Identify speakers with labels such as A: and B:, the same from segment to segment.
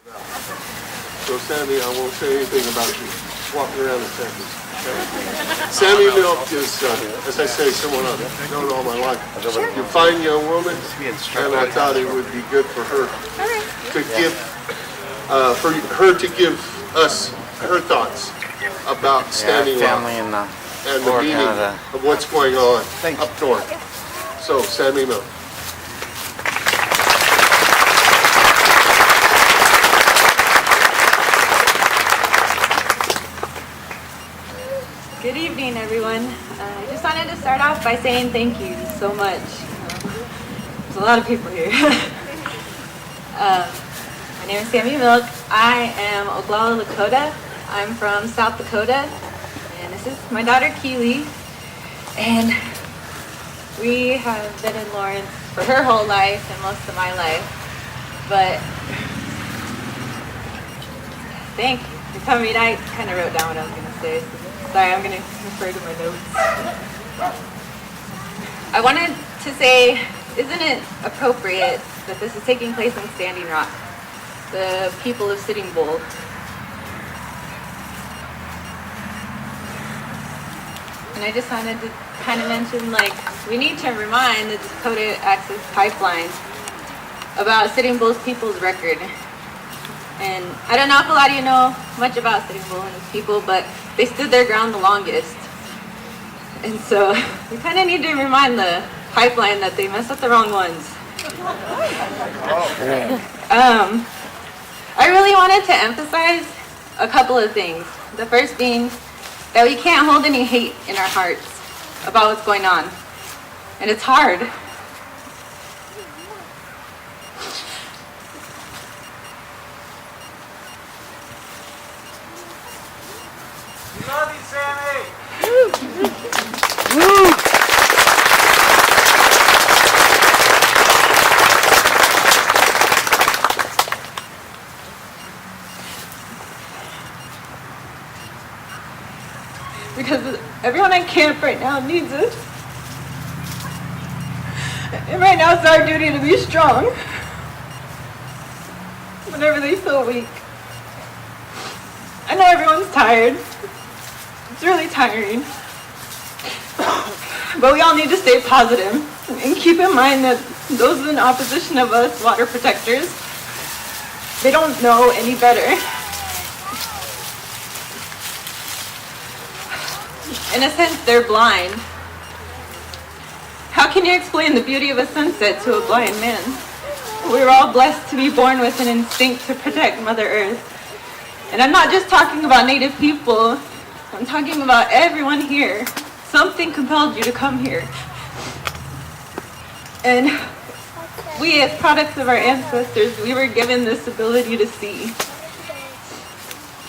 A: So, Sammy, I won't say anything about you walking around in Texas. Okay? Sami Milk is, as I say, someone I've known all my life. You fine young woman, and I thought it would be good for her to give, us her thoughts about Standing Rock and the meaning of what's going on up north. So, Sami Milk.
B: Good evening, everyone. I just wanted to start off by saying thank you so much. There's a lot of people here. My name is Sami Milk. I am Oglala Lakota. I'm from South Dakota, and this is my daughter Keely. And we have been in Lawrence for her whole life and most of my life. But thank you for coming. I kind of wrote down what I was going to say. Sorry, I'm going to refer to my notes. I wanted to say, isn't it appropriate that this is taking place in Standing Rock, the people of Sitting Bull? And I just wanted to kind of mention, we need to remind the Dakota Access Pipeline about Sitting Bull's people's record. And I don't know if a lot of you know much about Sitting Bull and his people, but they stood their ground the longest. And so we kind of need to remind the pipeline that they messed up the wrong ones. I really wanted to emphasize a couple of things. The first being that we can't hold any hate in our hearts about what's going on. And it's hard.
C: Love you, Sammy!
A: Woo!
B: Because everyone at camp right now needs us. And right now it's our duty to be strong whenever they feel weak. I know everyone's tired. It's really tiring. But we all need to stay positive and keep in mind that those in opposition of us, water protectors, they don't know any better. In a sense, they're blind. How can you explain the beauty of a sunset to a blind man? We were all blessed to be born with an instinct to protect Mother Earth. And I'm not just talking about Native people. I'm talking about everyone here. Something compelled you to come here. And we, as products of our ancestors, we were given this ability to see.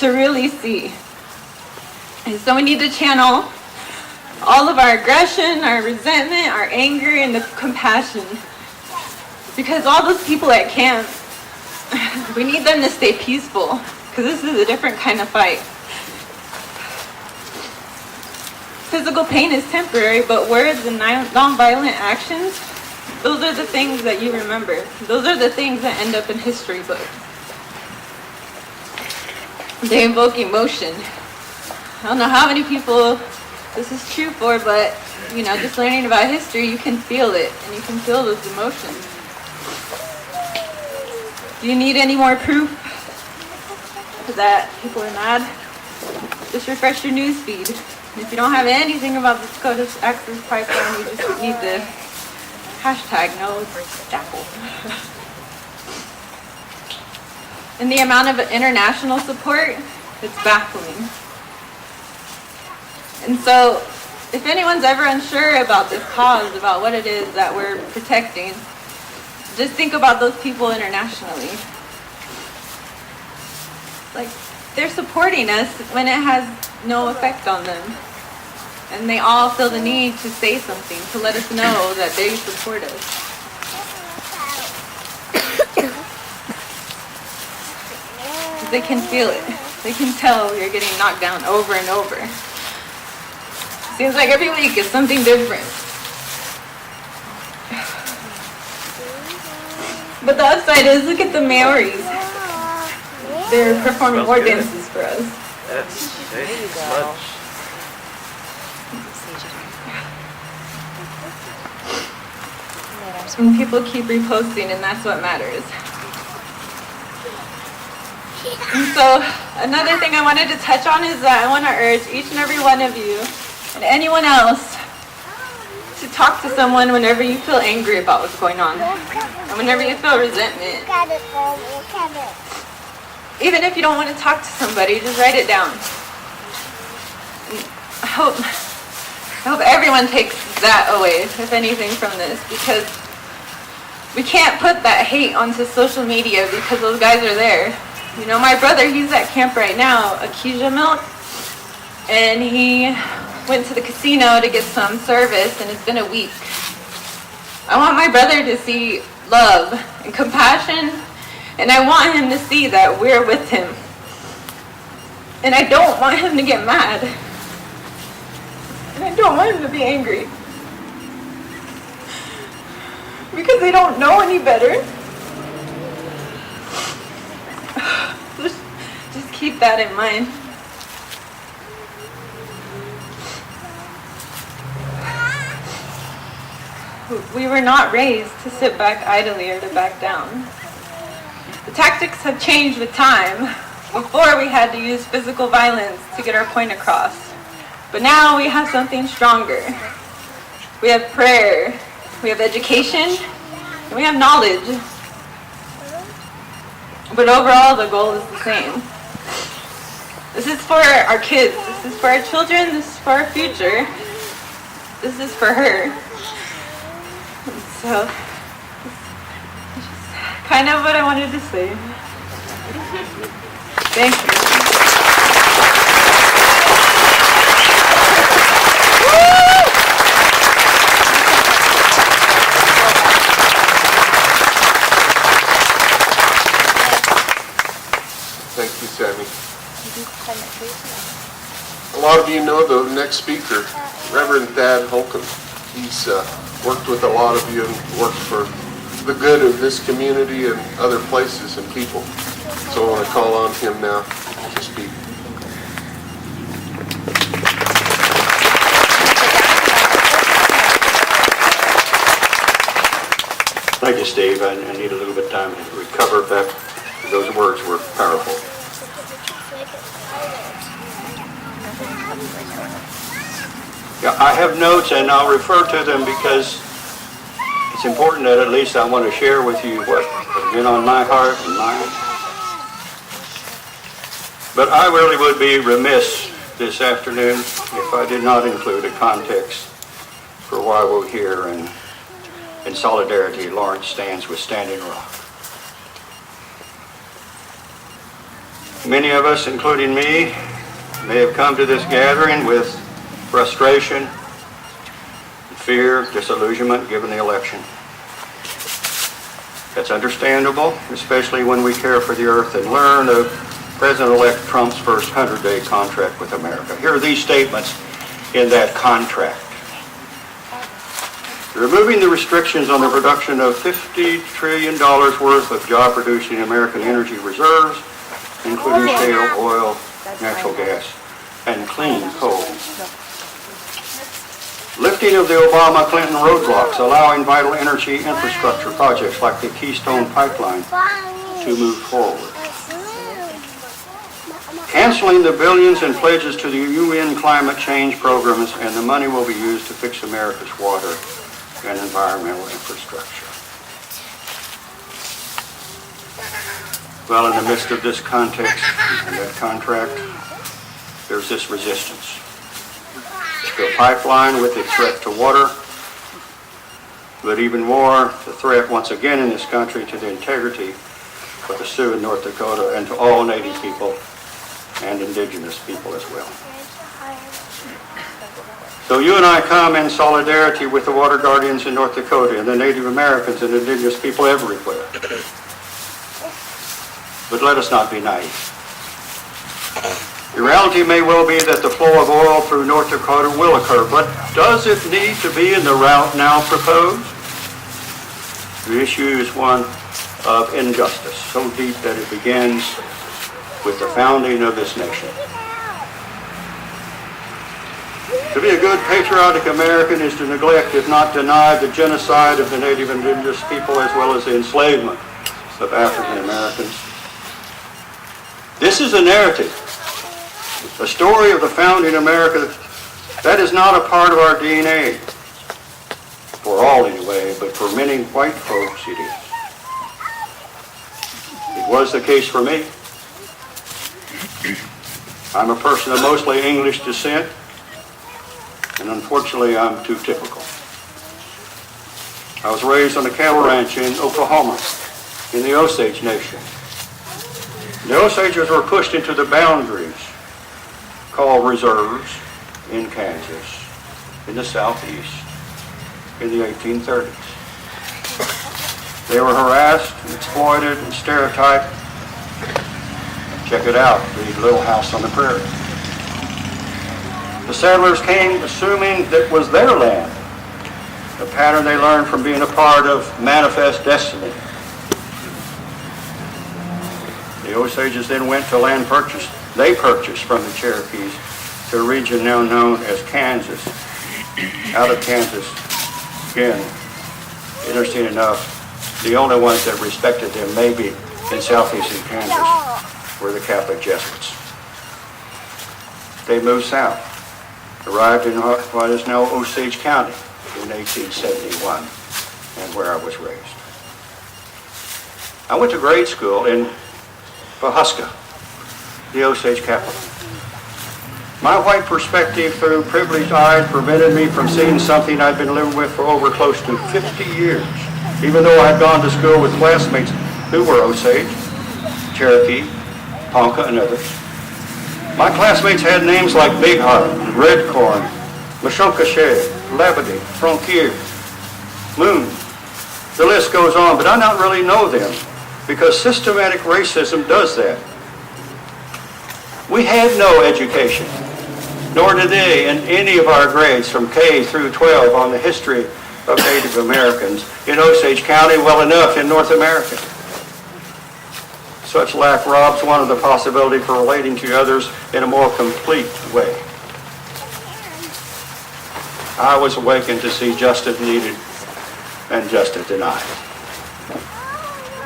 B: To really see. And so we need to channel all of our aggression, our resentment, our anger, and the compassion. Because all those people at camp, we need them to stay peaceful. Because this is a different kind of fight. Physical pain is temporary, but words and non-violent actions, those are the things that you remember. Those are the things that end up in history books. They invoke emotion. I don't know how many people this is true for, but just learning about history, you can feel it, and you can feel those emotions. Do you need any more proof that people are mad? Just refresh your news feed. If you don't have anything about the Dakota Access Pipeline, you just need the hashtag #NoDapple. And the amount of international support, it's baffling. And so, if anyone's ever unsure about this cause, about what it is that we're protecting, just think about those people internationally. They're supporting us when it has no effect on them. And they all feel the need to say something, to let us know that they support us. They can feel it. They can tell you're getting knocked down over and over. Seems like every week is something different. But the upside is, look at the Maoris. they're performing
D: Smells
B: more
D: good.
B: dances for us.
D: That's
E: There you go.
D: much.
B: And people keep reposting, and that's what matters. And so another thing I wanted to touch on is that I want to urge each and every one of you and anyone else to talk to someone whenever you feel angry about what's going on, and whenever you feel resentment. Even if you don't want to talk to somebody, just write it down. I hope everyone takes that away, if anything, from this, because we can't put that hate onto social media because those guys are there. You know, my brother, he's at camp right now, Sami Milk, and he went to the casino to get some service, and it's been a week. I want my brother to see love and compassion, and I want him to see that we're with him. And I don't want him to get mad. And I don't want him to be angry. Because they don't know any better. Just keep that in mind. We were not raised to sit back idly or to back down. The tactics have changed with time. Before we had to use physical violence to get our point across. But now we have something stronger. We have prayer, we have education, and we have knowledge. But overall, the goal is the same. This is for our kids, this is for our children, this is for our future. This is for her. And so, that's just kind of what I wanted to say. Thank you.
A: Thank you, Sami. A lot of you know the next speaker, Reverend Thad Holcombe. He's worked with a lot of you and worked for the good of this community and other places and people. So I want to call on him now to speak.
F: Thank you, Steve. I need a little bit of time to recover. Those words were powerful. Yeah, I have notes, and I'll refer to them because it's important that at least I want to share with you what has been on my heart and mind. But I really would be remiss this afternoon if I did not include a context for why we're here, and in solidarity, Lawrence stands with Standing Rock. Many of us, including me, may have come to this gathering with frustration, fear, disillusionment given the election. That's understandable, especially when we care for the earth and learn of President-elect Trump's first 100-day contract with America. Here are these statements in that contract. Removing the restrictions on the production of $50 trillion worth of job-producing American energy reserves, including shale oil, natural gas, and clean coal. Lifting of the Obama-Clinton roadblocks, allowing vital energy infrastructure projects like the Keystone Pipeline to move forward. Canceling the billions in pledges to the UN climate change programs, and the money will be used to fix America's water and environmental infrastructure. Well, in the midst of this context and that contract, there's this resistance. The pipeline with its threat to water, but even more, the threat once again in this country to the integrity of the Sioux in North Dakota and to all Native people and indigenous people as well. So you and I come in solidarity with the water guardians in North Dakota and the Native Americans and indigenous people everywhere. But let us not be naive. The reality may well be that the flow of oil through North Dakota will occur, but does it need to be in the route now proposed? The issue is one of injustice, so deep that it begins with the founding of this nation. To be a good patriotic American is to neglect, if not deny, the genocide of the native indigenous people as well as the enslavement of African Americans. This is a narrative, a story of the founding America that is not a part of our DNA. For all anyway, but for many white folks it is. It was the case for me. I'm a person of mostly English descent, and unfortunately I'm too typical. I was raised on a cattle ranch in Oklahoma, in the Osage Nation. The Osages were pushed into the boundaries called reserves in Kansas, in the southeast, in the 1830s. They were harassed and exploited and stereotyped. Check it out, the Little House on the Prairie. The settlers came assuming that was their land, a pattern they learned from being a part of manifest destiny. The Osages then went to land purchase. They purchased from the Cherokees to a region now known as Kansas. Out of Kansas, again, interesting enough, the only ones that respected them maybe in southeastern Kansas were the Catholic Jesuits. They moved south, arrived in what is now Osage County in 1871, and where I was raised. I went to grade school in Pawhuska, the Osage capital. My white perspective through privileged eyes prevented me from seeing something I'd been living with for over close to 50 years, even though I'd gone to school with classmates who were Osage, Cherokee, Ponca, and others. My classmates had names like Big Heart, Red Corn, Mashonkache, Labadee, Frontier, Moon. The list goes on, but I don't really know them because systematic racism does that. We had no education, nor did they in any of our grades from K through 12 on the history of Native Americans in Osage County, well enough in North America. Such lack robs one of the possibility for relating to others in a more complete way. I was awakened to see justice needed and justice denied.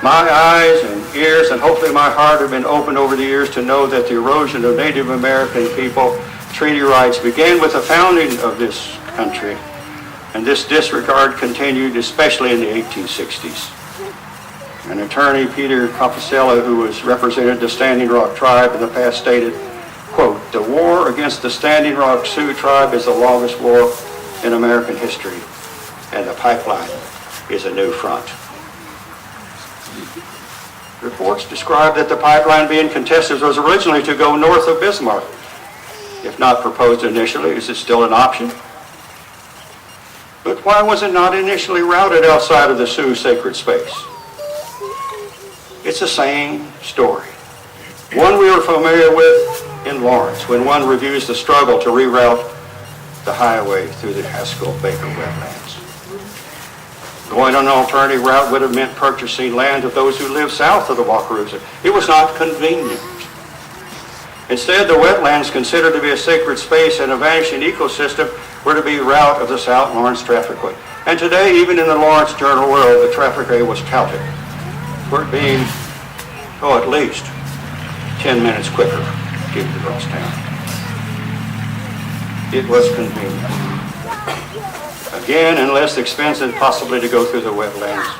F: My eyes and ears and hopefully my heart have been opened over the years to know that the erosion of Native American people treaty rights began with the founding of this country, and this disregard continued especially in the 1860s. An attorney, Peter Copicella, who has represented the Standing Rock tribe in the past, stated, quote, "The war against the Standing Rock Sioux tribe is the longest war in American history, and the pipeline is a new front." Reports describe that the pipeline being contested was originally to go north of Bismarck. If not proposed initially, is it still an option? But why was it not initially routed outside of the Sioux sacred space? It's the same story, one we were familiar with in Lawrence when one reviews the struggle to reroute the highway through the Haskell-Baker wetlands. Going on an alternative route would have meant purchasing land of those who lived south of the Wakarusa. It was not convenient. Instead, the wetlands, considered to be a sacred space and a vanishing ecosystem, were to be the route of the South Lawrence Trafficway. And today, even in the Lawrence Journal World, the Trafficway was touted for it being, at least 10 minutes quicker to get across town. It was convenient. Again, and less expensive possibly to go through the wetlands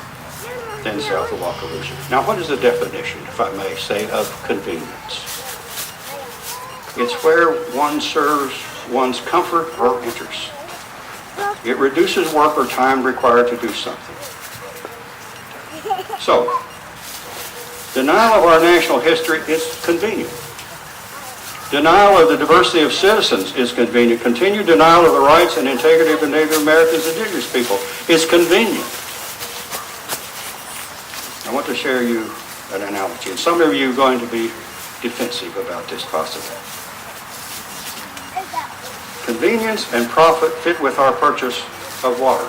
F: than south of Wakarusa. Now, what is the definition, if I may say, of convenience? It's where one serves one's comfort or interest. It reduces work or time required to do something. So, denial of our national history is convenient. Denial of the diversity of citizens is convenient. Continued denial of the rights and integrity of the Native Americans and indigenous people is convenient. I want to share you an analogy, and some of you are going to be defensive about this possibly. Convenience and profit fit with our purchase of water,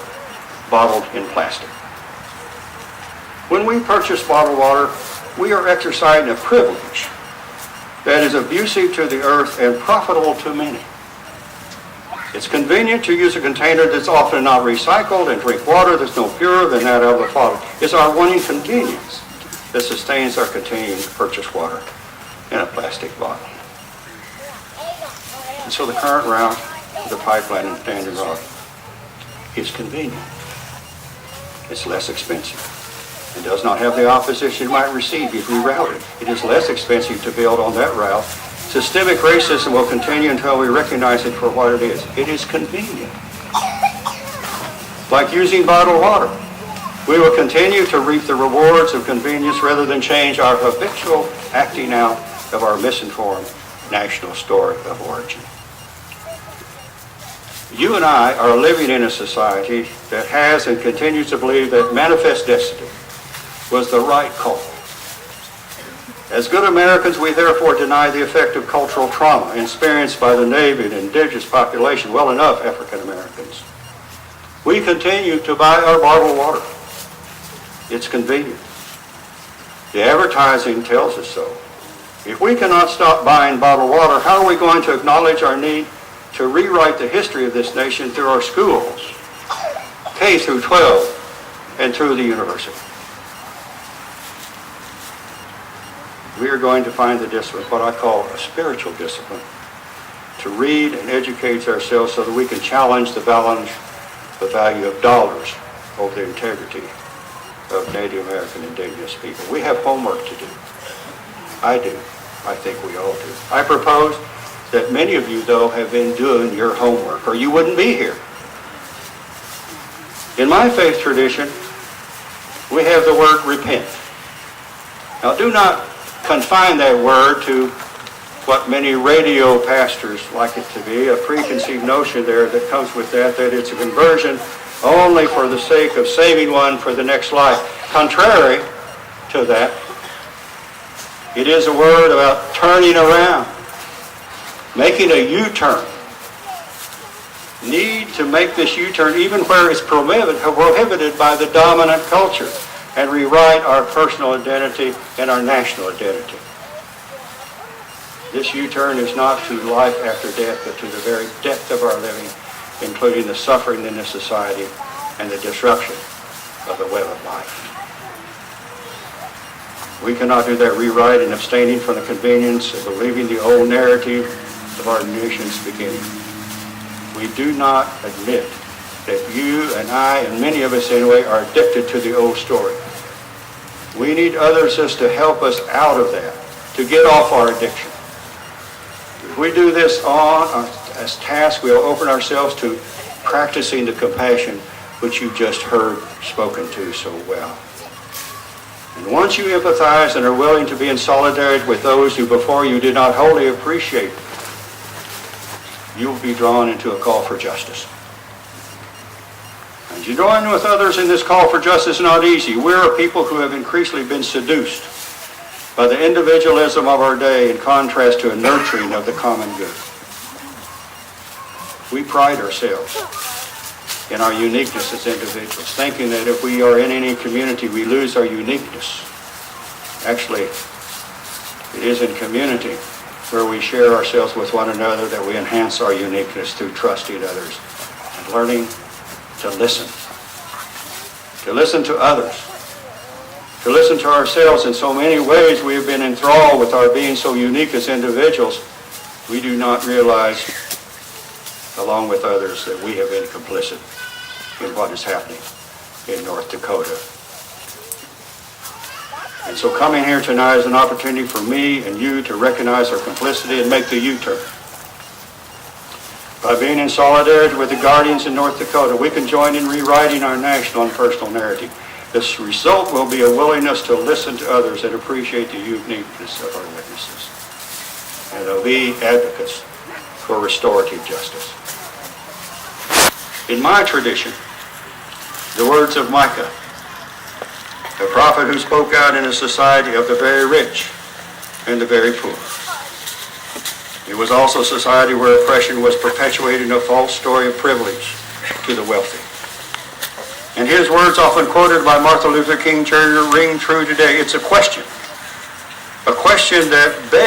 F: bottled in plastic. When we purchase bottled water, we are exercising a privilege that is abusive to the earth and profitable to many. It's convenient to use a container that's often not recycled and drink water that's no purer than that of the Father. It's our wanting convenience that sustains our continuing to purchase water in a plastic bottle. And so the current route of the pipeline in Standing Rock is convenient. It's less expensive. It does not have the opposition it might receive if rerouted. It is less expensive to build on that route. Systemic racism will continue until we recognize it for what it is. It is convenient. Like using bottled water. We will continue to reap the rewards of convenience rather than change our habitual acting out of our misinformed national story of origin. You and I are living in a society that has and continues to believe that manifest destiny was the right call. As good Americans, we therefore deny the effect of cultural trauma experienced by the Native and indigenous population, well enough African Americans. We continue to buy our bottled water. It's convenient. The advertising tells us so. If we cannot stop buying bottled water, how are we going to acknowledge our need to rewrite the history of this nation through our schools, K through 12, and through the university? We are going to find the discipline, what I call a spiritual discipline, to read and educate ourselves so that we can challenge the value of dollars over the integrity of Native American indigenous people. We have homework to do. I do. I think we all do. I propose that many of you, though, have been doing your homework, or you wouldn't be here. In my faith tradition, we have the word repent. Now, do not confine that word to what many radio pastors like it to be, a preconceived notion there that comes with that it's a conversion only for the sake of saving one for the next life. Contrary to that, it is a word about turning around, making a U-turn. Need to make this U-turn even where it's prohibited by the dominant culture, and rewrite our personal identity and our national identity. This U-turn is not to life after death, but to the very depth of our living, including the suffering in this society and the disruption of the web of life. We cannot do that rewrite and abstaining from the convenience of believing the old narrative of our nation's beginning. We do not admit that you and I, and many of us anyway, are addicted to the old story. We need others just to help us out of that, to get off our addiction. If we do this as task, we'll open ourselves to practicing the compassion which you just heard spoken to so well. And once you empathize and are willing to be in solidarity with those who before you did not wholly appreciate, you will be drawn into a call for justice. And you join with others in this call for justice is not easy. We're a people who have increasingly been seduced by the individualism of our day in contrast to a nurturing of the common good. We pride ourselves in our uniqueness as individuals, thinking that if we are in any community, we lose our uniqueness. Actually, it is in community where we share ourselves with one another that we enhance our uniqueness through trusting others and learning to listen to others, to listen to ourselves. In so many ways we have been enthralled with our being so unique as individuals, we do not realize, along with others, that we have been complicit in what is happening in North Dakota. And so coming here tonight is an opportunity for me and you to recognize our complicity and make the U-turn. By being in solidarity with the Guardians in North Dakota, we can join in rewriting our national and personal narrative. This result will be a willingness to listen to others and appreciate the uniqueness of our witnesses, and to be advocates for restorative justice. In my tradition, the words of Micah, the prophet who spoke out in a society of the very rich and the very poor. It was also a society where oppression was perpetuating a false story of privilege to the wealthy. And his words, often quoted by Martin Luther King Jr., ring true today. It's a question that begs